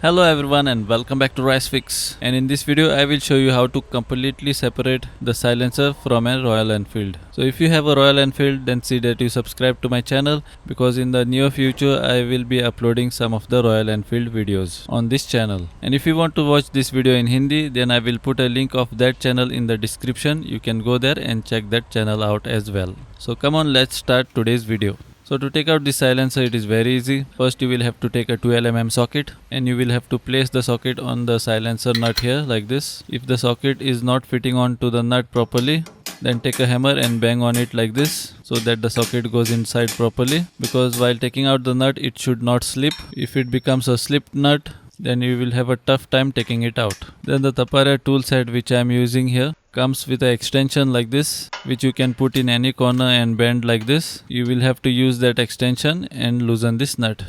Hello everyone and welcome back to RysFix, and in this video I will show you how to completely separate the silencer from a Royal Enfield. So if you have a Royal Enfield, then see that you subscribe to my channel, because in the near future I will be uploading some of the Royal Enfield videos on this channel. And if you want to watch this video in Hindi, then I will put a link of that channel in the description. You can go there and check that channel out as well. So come on, let's start today's video. So to take out the silencer, it is very easy. First you will have to take a 12mm socket and you will have to place the socket on the silencer nut here like this. If the socket is not fitting onto the nut properly, then take a hammer and bang on it like this so that the socket goes inside properly, because while taking out the nut it should not slip. If it becomes a slipped nut, then you will have a tough time taking it out. Then the Tapara tool set which I am using here comes with an extension like this, which you can put in any corner and bend like this. You will have to use that extension and loosen this nut.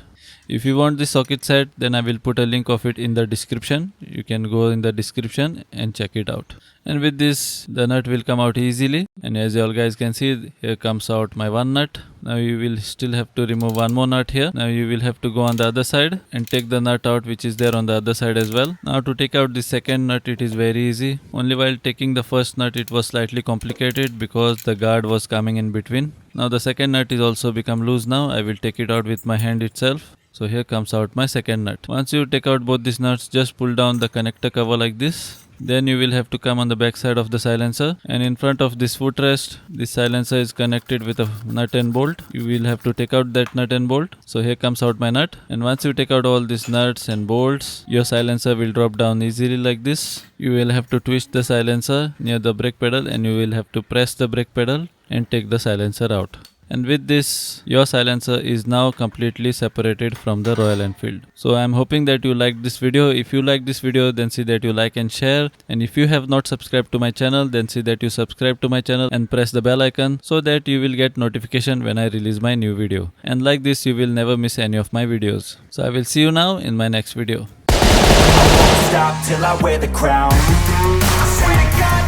If you want this socket set, then I will put a link of it in the description. You can go in the description and check it out. And with this, the nut will come out easily. And as you all guys can see, here comes out my one nut. Now you will still have to remove one more nut here. Now you will have to go on the other side and take the nut out which is there on the other side as well. Now to take out the second nut, it is very easy. Only while taking the first nut it was slightly complicated because the guard was coming in between. Now the second nut is also become loose now. I will take it out with my hand itself. So here comes out my second nut. Once you take out both these nuts, just pull down the connector cover like this. Then you will have to come on the back side of the silencer, and in front of this footrest, this silencer is connected with a nut and bolt. You will have to take out that nut and bolt. So here comes out my nut, and once you take out all these nuts and bolts, your silencer will drop down easily like this. You will have to twist the silencer near the brake pedal, and you will have to press the brake pedal and take the silencer out. And with this, your silencer is now completely separated from the Royal Enfield. So I am hoping that you liked this video. If you like this video, then see that you like and share. And if you have not subscribed to my channel, then see that you subscribe to my channel and press the bell icon so that you will get notification when I release my new video. And like this, you will never miss any of my videos. So I will see you now in my next video. I won't stop till I wear the crown. I swear to God.